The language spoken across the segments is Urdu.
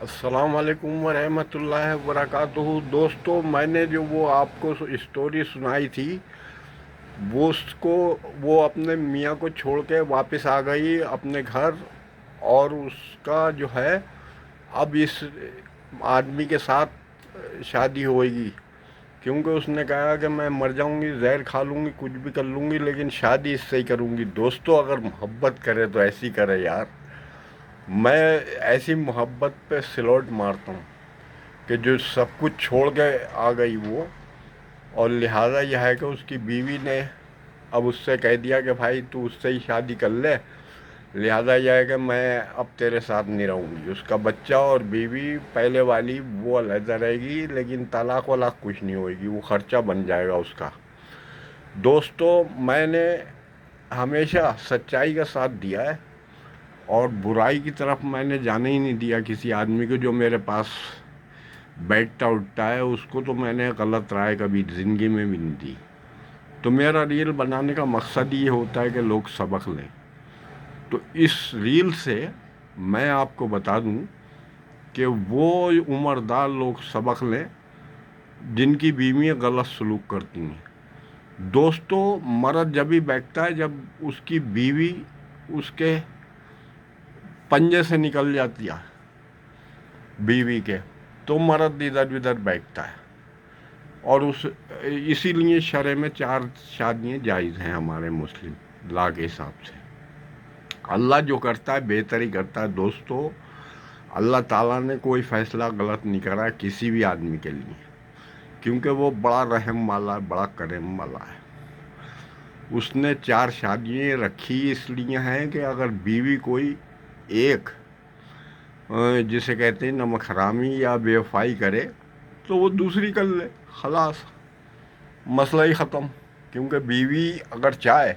السلام علیکم ورحمۃ اللہ وبرکاتہ۔ دوستوں، میں نے جو وہ آپ کو اسٹوری سنائی تھی، وہ اس کو وہ اپنے میاں کو چھوڑ کے واپس آ گئی اپنے گھر، اور اس کا جو ہے اب اس آدمی کے ساتھ شادی ہوئے گی، کیونکہ اس نے کہا کہ میں مر جاؤں گی، زہر کھا لوں گی، کچھ بھی کر لوں گی، لیکن شادی اس سے ہی کروں گی۔ دوستوں، اگر محبت کرے تو ایسی کرے یار۔ میں ایسی محبت پہ سلوٹ مارتا ہوں کہ جو سب کچھ چھوڑ کے آ گئی وہ، اور لہٰذا یہ ہے کہ اس کی بیوی نے اب اس سے کہہ دیا کہ بھائی تو اس سے ہی شادی کر لے، لہٰذا یہ ہے کہ میں اب تیرے ساتھ نہیں رہوں گی۔ اس کا بچہ اور بیوی پہلے والی وہ علیحدہ رہے گی، لیکن طلاق ولاق کچھ نہیں ہوئے گی، وہ خرچہ بن جائے گا اس کا۔ دوستو، میں نے ہمیشہ سچائی کا ساتھ دیا ہے، اور برائی کی طرف میں نے جانے ہی نہیں دیا کسی آدمی کو جو میرے پاس بیٹھتا اٹھتا ہے، اس کو تو میں نے غلط رائے کبھی زندگی میں بھی نہیں دی۔ تو میرا ریل بنانے کا مقصد یہ ہوتا ہے کہ لوگ سبق لیں۔ تو اس ریل سے میں آپ کو بتا دوں کہ وہ عمردار لوگ سبق لیں جن کی بیویاں غلط سلوک کرتی ہیں۔ دوستو، مرد جب ہی بیٹھتا ہے جب اس کی بیوی اس کے پنجے سے نکل جاتی ہے، بیوی کے، تو مرد ادھر ادھر بیٹھتا ہے۔ اور اسی لیے شرع میں 4 شادیاں جائز ہیں ہمارے مسلم لا کے حساب سے۔ اللہ جو کرتا ہے بہتر ہی کرتا ہے دوستو۔ اللہ تعالیٰ نے کوئی فیصلہ غلط نہیں کرا ہے کسی بھی آدمی کے لیے، کیونکہ وہ بڑا رحم والا ہے، بڑا کرم والا ہے۔ اس نے 4 شادیاں رکھی اس لیے ہیں کہ اگر بیوی کوئی ایک جسے کہتے ہیں نمک حرامی یا بے وفائی کرے تو وہ دوسری کر لے، خلاص، مسئلہ ہی ختم۔ کیونکہ بیوی اگر چاہے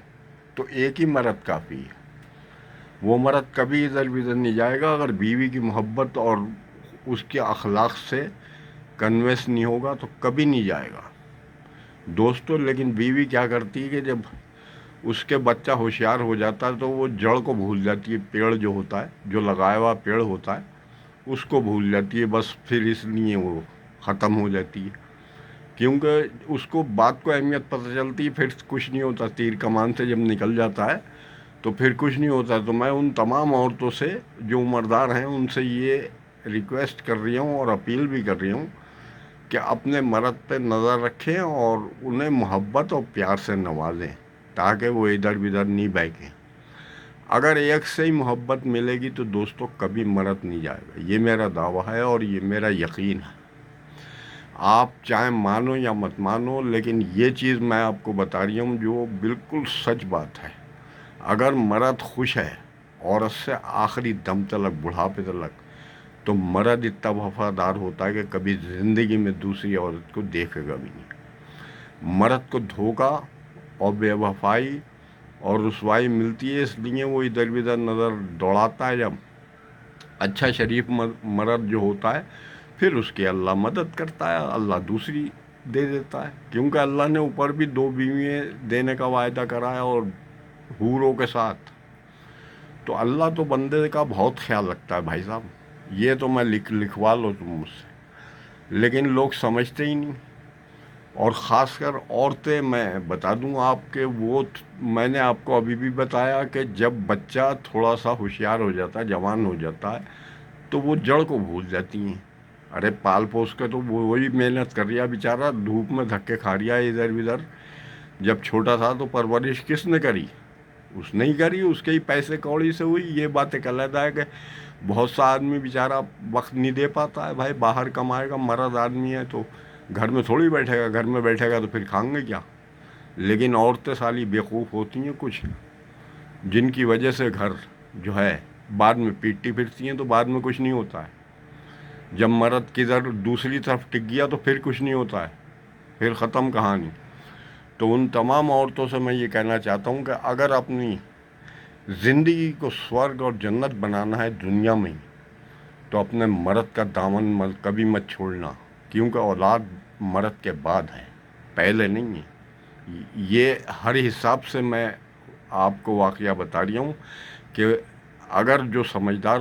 تو ایک ہی مرد کافی ہے، وہ مرد کبھی ادھر ادھر نہیں جائے گا اگر بیوی کی محبت اور اس کے اخلاق سے کنوینس نہیں ہوگا تو کبھی نہیں جائے گا دوستو۔ لیکن بیوی کیا کرتی ہے کہ جب اس کے بچہ ہوشیار ہو جاتا ہے تو وہ جڑ کو بھول جاتی ہے، پیڑ جو ہوتا ہے، جو لگایا ہوا پیڑ ہوتا ہے، اس کو بھول جاتی ہے، بس پھر اس لیے وہ ختم ہو جاتی ہے۔ کیونکہ اس کو بات کو اہمیت پتہ چلتی ہے، پھر کچھ نہیں ہوتا، تیر کمان سے جب نکل جاتا ہے تو پھر کچھ نہیں ہوتا۔ تو میں ان تمام عورتوں سے جو عمردار ہیں ان سے یہ ریکویسٹ کر رہی ہوں اور اپیل بھی کر رہی ہوں کہ اپنے مرد پہ نظر رکھیں اور انہیں محبت اور پیار سے نوازیں تاکہ وہ ادھر ادھر نہیں بہکیں۔ اگر ایک سے ہی محبت ملے گی تو دوستوں کبھی مرد نہیں جائے گا، یہ میرا دعویٰ ہے اور یہ میرا یقین ہے۔ آپ چاہے مانو یا مت مانو، لیکن یہ چیز میں آپ کو بتا رہی ہوں جو بالکل سچ بات ہے۔ اگر مرد خوش ہے عورت سے آخری دم تلک، بڑھاپے تلک، تو مرد اتنا وفادار ہوتا ہے کہ کبھی زندگی میں دوسری عورت کو دیکھے گا بھی نہیں۔ مرد کو دھوکہ اور بے وفائی اور رسوائی ملتی ہے، اس لیے وہ ادھر ادھر نظر دوڑاتا ہے۔ جب اچھا شریف مرد جو ہوتا ہے پھر اس کی اللہ مدد کرتا ہے، اللہ دوسری دے دیتا ہے، کیونکہ اللہ نے اوپر بھی 2 بیویاں دینے کا وعدہ کرا ہے اور حوروں کے ساتھ۔ تو اللہ تو بندے کا بہت خیال رکھتا ہے بھائی صاحب، یہ تو میں لکھوا لو تم مجھ سے، لیکن لوگ سمجھتے ہی نہیں۔ اور خاص کر عورتیں، میں بتا دوں آپ کہ وہ، میں نے آپ کو ابھی بھی بتایا کہ جب بچہ تھوڑا سا ہوشیار ہو جاتا ہے، جوان ہو جاتا ہے، تو وہ جڑ کو بھول جاتی ہیں۔ ارے پال پوس کے تو وہی محنت کر رہا بیچارہ، دھوپ میں دھکے کھا رہا ہے ادھر ادھر۔ جب چھوٹا تھا تو پرورش کس نے کری؟ اس نے ہی کری، اس کے ہی پیسے کوڑی سے ہوئی۔ یہ بات ایک علیحدہ ہے کہ بہت سا آدمی بیچارہ وقت نہیں دے پاتا ہے، بھائی باہر کمائے گا، مرد آدمی ہے تو گھر میں تھوڑی بیٹھے گا، گھر میں بیٹھے گا تو پھر کھائیں گے کیا؟ لیکن عورتیں سالی بیوقوف ہوتی ہیں کچھ، جن کی وجہ سے گھر جو ہے بعد میں پیٹتی پھرتی ہیں، تو بعد میں کچھ نہیں ہوتا ہے۔ جب مرد کدھر دوسری طرف ٹک گیا تو پھر کچھ نہیں ہوتا ہے، پھر ختم کہانی۔ تو ان تمام عورتوں سے میں یہ کہنا چاہتا ہوں کہ اگر اپنی زندگی کو سورگ اور جنت بنانا ہے دنیا میں ہی، تو اپنے مرد کا دامن کبھی مت چھوڑنا، کیونکہ اولاد مرد کے بعد ہے، پہلے نہیں ہے۔ یہ ہر حساب سے میں آپ کو واقعہ بتا رہی ہوں کہ اگر جو سمجھدار